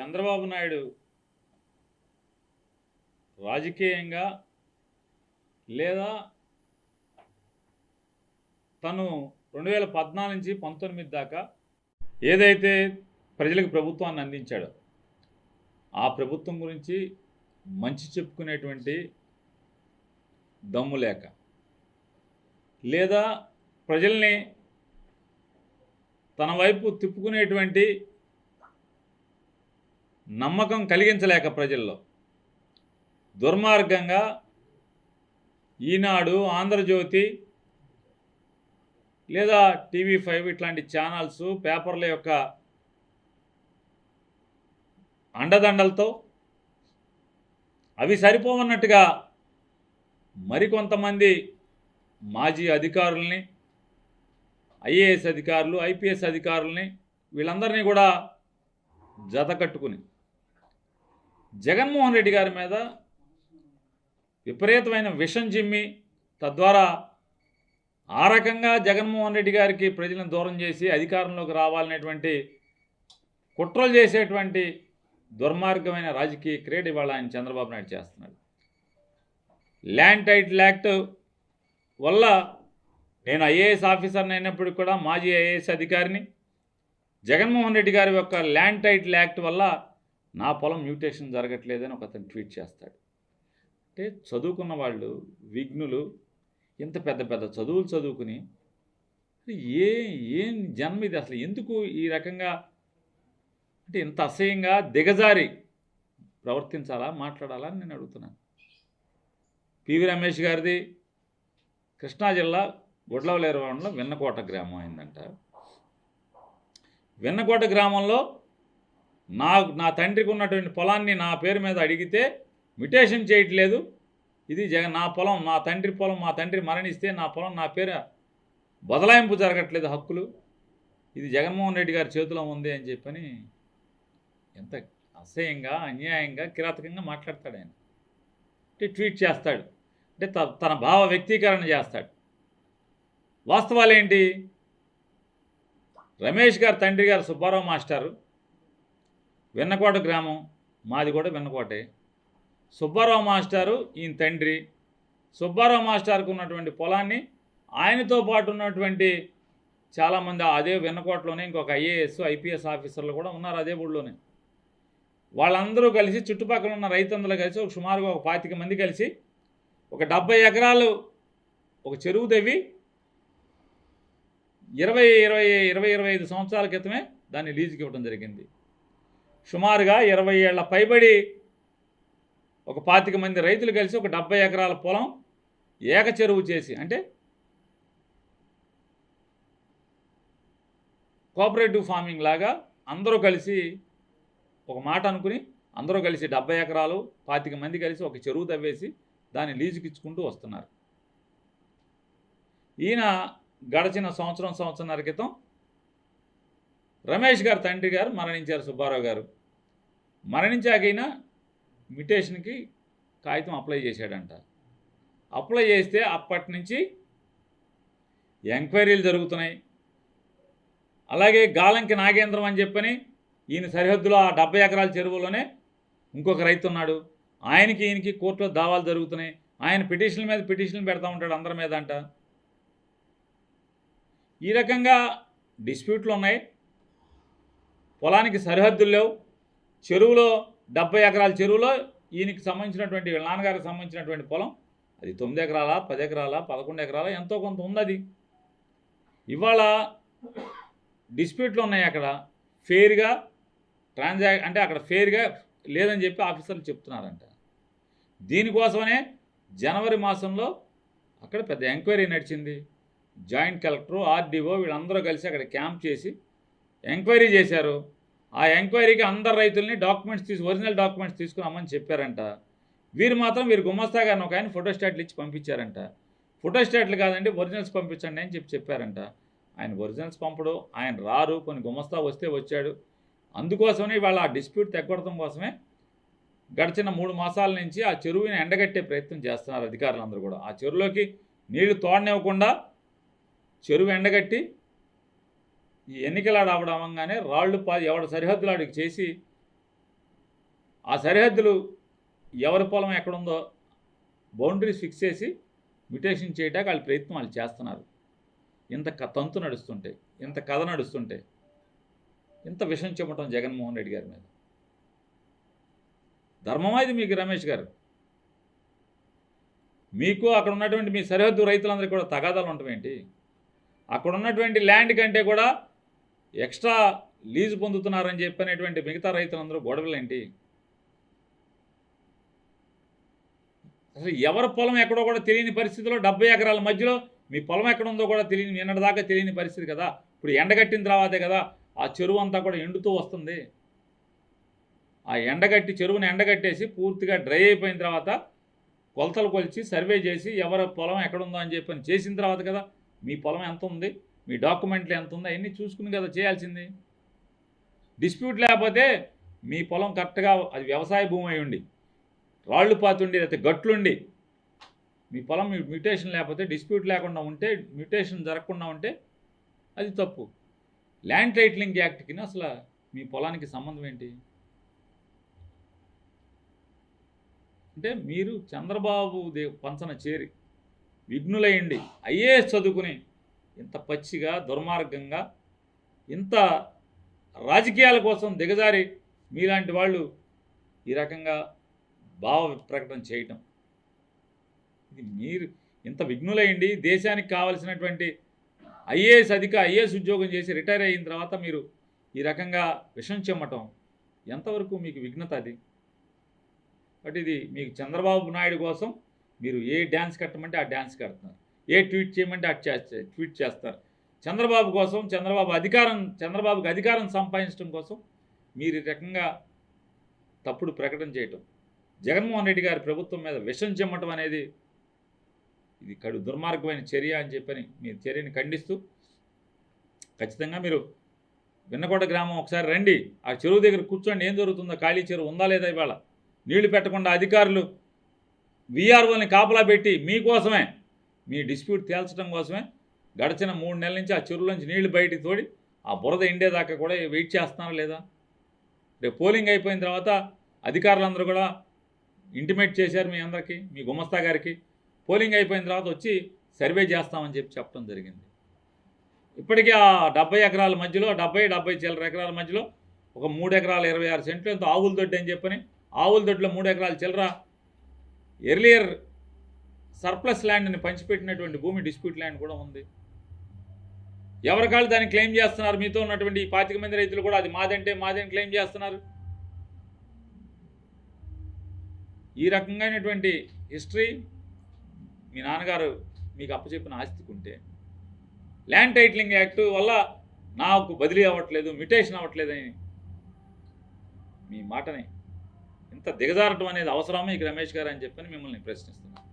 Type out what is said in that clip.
చంద్రబాబు నాయుడు రాజకీయంగా లేదా తను 2014 నుంచి 19 దాకా ఏదైతే ప్రజలకు ప్రభుత్వాన్ని అందించాడో ఆ ప్రభుత్వం గురించి మంచి చెప్పుకునేటువంటి దమ్ము లేక, లేదా ప్రజల్ని తన వైపు తిప్పుకునేటువంటి నమ్మకం కలిగించలేక ప్రజల్లో దుర్మార్గంగా ఈనాడు, ఆంధ్రజ్యోతి లేదా TV5 ఇట్లాంటి ఛానల్స్, పేపర్ల యొక్క అండదండలతో అవి సరిపోవన్నట్టుగా మరికొంతమంది మాజీ అధికారుల్ని, IAS అధికారులు, IPS అధికారుల్ని వీళ్ళందరినీ కూడా జతకట్టుకుని జగన్మోహన్ రెడ్డి గారి మీద విపరీతమైన విషం చిమ్మి, తద్వారా ఆ రకంగా జగన్మోహన్ రెడ్డి గారికి ప్రజలను దూరం చేసి అధికారంలోకి రావాలనేటువంటి కుట్రలు చేసేటువంటి దుర్మార్గమైన రాజకీయ క్రీడ ఇవాళ ఆయన చంద్రబాబు నాయుడు చేస్తున్నాడు. ల్యాండ్ టైటిల్ యాక్ట్ వల్ల నేను IAS ఆఫీసర్ని అయినప్పటికీ కూడా మాజీ IAS అధికారిని, జగన్మోహన్ రెడ్డి గారి యొక్క ల్యాండ్ టైటిల్ యాక్ట్ వల్ల నా పొలం మ్యూటేషన్ జరగట్లేదని ఒక అతను ట్వీట్ చేస్తాడు. అంటే చదువుకున్న వాళ్ళు, విఘ్నులు, ఇంత పెద్ద పెద్ద చదువులు చదువుకుని ఏం జన్మ ఇది అసలు? ఎందుకు ఈ రకంగా అంటే ఇంత అసహ్యంగా దిగజారి ప్రవర్తించాలా, మాట్లాడాలా అని నేను అడుగుతున్నాను. PV రమేష్ గారిది కృష్ణా జిల్లా గుడ్లవలేరు మండలం వెన్నకోట గ్రామం అయిందంట. వెన్నకోట గ్రామంలో నా తండ్రికి ఉన్నటువంటి పొలాన్ని నా పేరు మీద అడిగితే మ్యుటేషన్ చేయట్లేదు, ఇది నా పొలం, నా తండ్రి పొలం, మా తండ్రి మరణిస్తే నా పొలం నా పేరు బదలాయింపు జరగట్లేదు, హక్కులు, ఇది జగన్మోహన్ రెడ్డి గారి చేతిలో ఉంది అని చెప్పని ఎంత అసహ్యంగా, అన్యాయంగా, కిరాతకంగా మాట్లాడతాడు ఆయన. అంటే ట్వీట్ చేస్తాడు, అంటే తన భావ వ్యక్తీకరణ చేస్తాడు. వాస్తవాలు ఏంటి? రమేష్ గారు తండ్రి గారు సుబ్బారావు మాస్టారు, వెన్నకోట గ్రామం, మాది కూడా వెన్నకోటే. సుబ్బారావు మాస్టారు ఈయన తండ్రి. సుబ్బారావు మాస్టార్కు ఉన్నటువంటి పొలాన్ని ఆయనతో పాటు ఉన్నటువంటి చాలామంది అదే వెన్నకోటలోనే ఇంకొక IAS, IPS ఆఫీసర్లు కూడా ఉన్నారు అదే ఊళ్ళోనే. వాళ్ళందరూ కలిసి చుట్టుపక్కల ఉన్న రైతందరూ కలిసి ఒక సుమారుగా ఒక 25 మంది కలిసి ఒక 70 ఎకరాలు ఒక చెరువు తవ్వి 20-25 సంవత్సరాల క్రితమే దాన్ని లీజుకి ఇవ్వడం జరిగింది. సుమారుగా 20 ఏళ్ల పైబడి ఒక 25 మంది రైతులు కలిసి ఒక 70 ఎకరాల పొలం ఏక చెరువు చేసి, అంటే కోఆపరేటివ్ ఫార్మింగ్ లాగా అందరూ కలిసి ఒక మాట అనుకుని అందరూ కలిసి 70 ఎకరాలు 25 మంది కలిసి ఒక చెరువు తవ్వేసి దాన్ని లీజుకి ఇచ్చుకుంటూ వస్తున్నారు. ఈయన గడిచిన సంవత్సరంన్నర క్రితం రమేష్ గారు తండ్రి గారు మరణించారు, సుబ్బారావు గారు. మరణించాకైనా మ్యుటేషన్కి కాగితం అప్లై చేశాడంట. అప్లై చేస్తే అప్పటి నుంచి ఎంక్వైరీలు జరుగుతున్నాయి. అలాగే గాలంకి నాగేంద్రం అని చెప్పని ఈయన సరిహద్దులో ఆ 70 ఎకరాల చెరువులోనే ఇంకొక రైతు ఉన్నాడు, ఈయనకి కోర్టులో దావాలు జరుగుతున్నాయి. ఆయన పిటిషన్ల మీద పిటిషన్లు పెడతా ఉంటాడు అందరి మీద అంట. ఈ రకంగా డిస్ప్యూట్లు ఉన్నాయి. పొలానికి సరిహద్దులు లేవు. చెరువులో 70 ఎకరాల చెరువులో ఈయనకి సంబంధించినటువంటి వీళ్ళ నాన్నగారికి సంబంధించినటువంటి పొలం అది 9 ఎకరాల, 10 ఎకరాల, 11 ఎకరాల ఎంతో కొంత ఉన్నది. ఇవాళ డిస్ప్యూట్లు ఉన్నాయి. అక్కడ ఫెయిర్గా అంటే అక్కడ ఫెయిర్గా లేదని చెప్పి ఆఫీసర్లు చెప్తున్నారంట. దీనికోసమనే జనవరి మాసంలో అక్కడ పెద్ద ఎంక్వైరీ నడిచింది. జాయింట్ కలెక్టరు, RDO వీళ్ళందరూ కలిసి అక్కడ క్యాంప్ చేసి ఎంక్వైరీ చేశారు. ఆ ఎంక్వైరీకి అందరు రైతుల్ని ఒరిజినల్ డాక్యుమెంట్స్ తీసుకుని రమ్మని చెప్పారంట. వీరు గుమస్తా గారిని ఒక ఆయన ఫోటోస్టాట్లు ఇచ్చి పంపించారంట. ఫోటోస్టాట్లు కాదండి, ఒరిజినల్స్ పంపించండి అని చెప్పారంట. ఆయన ఒరిజినల్స్ పంపడు, ఆయన రారు, కొన్ని గుమస్తా వస్తే వచ్చాడు. అందుకోసమే ఇవాళ ఆ డిస్ప్యూట్ తెగొడటం కోసమే గడిచిన 3 మాసాల నుంచి ఆ చెరువుని ఎండగట్టే ప్రయత్నం చేస్తున్నారు అధికారులందరూ కూడా. ఆ చెరువులోకి నీళ్లు తోడనివ్వకుండా చెరువు ఎండగట్టి ఈ ఎన్నికల అవ్వడంగానే రాళ్ళు ఎవడ సరిహద్దులాడికి చేసి ఆ సరిహద్దులు ఎవరి పొలం ఎక్కడుందో బౌండరీస్ ఫిక్స్ చేసి మ్యుటేషన్ చేయడానికి వాళ్ళ ప్రయత్నం వాళ్ళు చేస్తున్నారు. ఇంత తంతు నడుస్తుంటే, ఇంత కథ నడుస్తుంటే, ఇంత విషం చెప్పటం జగన్మోహన్ రెడ్డి గారి మీద ధర్మమా ఇది మీకు? రమేష్ గారు, మీకు అక్కడ ఉన్నటువంటి మీ సరిహద్దు రైతులందరికీ కూడా తగాదాలు ఉంటామేంటి? అక్కడ ఉన్నటువంటి ల్యాండ్ కంటే కూడా ఎక్స్ట్రా లీజు పొందుతున్నారని చెప్పనేటువంటి మిగతా రైతులందరూ గొడవలేంటి? అసలు ఎవరి పొలం ఎక్కడో కూడా తెలియని పరిస్థితిలో 70 ఎకరాల మధ్యలో మీ పొలం ఎక్కడ ఉందో కూడా తెలియని, నిన్నటిదాకా తెలియని పరిస్థితి కదా. ఇప్పుడు ఎండగట్టిన తర్వాతే కదా ఆ చెరువు అంతా కూడా ఎండుతూ వస్తుంది. ఆ ఎండగట్టి చెరువుని ఎండగట్టేసి పూర్తిగా డ్రై అయిపోయిన తర్వాత కొలతలు కొలిచి సర్వే చేసి ఎవరి పొలం ఎక్కడుందో అని చెప్పని చేసిన తర్వాత కదా మీ పొలం ఎంత ఉంది, మీ డాక్యుమెంట్లు ఎంత ఉంది, అవన్నీ చూసుకుని కదా చేయాల్సింది. డిస్ప్యూట్ లేకపోతే మీ పొలం కరెక్ట్గా అది వ్యవసాయ భూమి అయి ఉండి, రాళ్ళు పాతుండి, లేకపోతే గట్లుండి మీ పొలం మ్యూటేషన్ లేకపోతే, డిస్ప్యూట్ లేకుండా ఉంటే, మ్యూటేషన్ జరగకుండా ఉంటే అది తప్పు. ల్యాండ్ టైటిలింగ్ యాక్ట్కి అసలు మీ పొలానికి సంబంధం ఏంటి? అంటే మీరు చంద్రబాబు పంచన చేరి విఘ్నులయ్యండి ఐఏఎస్ చదువుకుని ఇంత పచ్చిగా, దుర్మార్గంగా, ఇంత రాజకీయాల కోసం దిగజారి మీలాంటి వాళ్ళు ఈ రకంగా భావ ప్రకటన చేయటం, ఇది మీరు ఇంత విఘ్నులయ్యండి దేశానికి కావలసినటువంటి ఐఏఎస్ ఉద్యోగం చేసి రిటైర్ అయిన తర్వాత మీరు ఈ రకంగా విషం చెమ్మటం ఎంతవరకు మీకు విఘ్నత అది? బట్ ఇది మీకు చంద్రబాబు నాయుడు కోసం మీరు ఏ డ్యాన్స్ కట్టమంటే ఆ డ్యాన్స్ కడుతున్నారు, ఏ ట్వీట్ చేయమంటే ఆ ట్వీట్ చేస్తారు. చంద్రబాబు కోసం, చంద్రబాబుకి అధికారం సంపాదించడం కోసం మీరు ఈ రకంగా తప్పుడు ప్రకటన చేయటం, జగన్మోహన్ రెడ్డి గారి ప్రభుత్వం మీద విషం చెమ్మటం అనేది ఇది కడు దుర్మార్గమైన చర్య అని చెప్పని మీ చర్యని ఖండిస్తూ, ఖచ్చితంగా మీరు విన్నకోట గ్రామం ఒకసారి రండి, ఆ చెరువు దగ్గర కూర్చోండి, ఏం జరుగుతుందో, ఖాళీ చెరువు ఉందా లేదా, ఇవాళ నీళ్లు పెట్టకుండా అధికారులు వీఆర్ఓని కాపలా పెట్టి మీకోసమే, మీ డిస్ప్యూట్ తేల్చడం కోసమే గడిచిన 3 నెలల నుంచి ఆ చెరువులోంచి నీళ్లు బయటికి తోడి ఆ బురద ఎండేదాకా కూడా వెయిట్ చేస్తున్నారా లేదా? రేపు పోలింగ్ అయిపోయిన తర్వాత అధికారులందరూ కూడా ఇంటిమేట్ చేశారు మీ అందరికీ, మీ గుమస్తా గారికి, పోలింగ్ అయిపోయిన తర్వాత వచ్చి సర్వే చేస్తామని చెప్పడం జరిగింది. ఇప్పటికీ ఆ 70 ఎకరాల మధ్యలో 70 చిల్లర ఎకరాల మధ్యలో ఒక 3 ఎకరాల 26 సెంట్లు ఎంతో ఆవుల దొడ్డి అని చెప్పని, ఆవుల దొడ్లో 3 ఎకరాల చిల్లర ఎర్లియర్ సర్ప్లస్ ల్యాండ్ని పంచిపెట్టినటువంటి భూమి డిస్ప్యూట్ ల్యాండ్ కూడా ఉంది. ఎవరికాళ్ళు దాన్ని క్లెయిమ్ చేస్తున్నారు. మీతో ఉన్నటువంటి 25 మంది రైతులు కూడా అది మాదంటే మాదని క్లెయిమ్ చేస్తున్నారు. ఈ రకంగానటువంటి హిస్టరీ మీ నాన్నగారు మీకు అప్పచెప్పిన ఆస్తికి ఉంటే, ల్యాండ్ టైటిలింగ్ యాక్ట్ వల్ల నాకు బదిలీ అవ్వట్లేదు, మ్యుటేషన్ అవ్వట్లేదని మీ మాటని ఇంత దిగజారటం అనేది అవసరమా మీకు రమేష్ గారు అని చెప్పని మిమ్మల్ని ప్రశ్నిస్తున్నాను.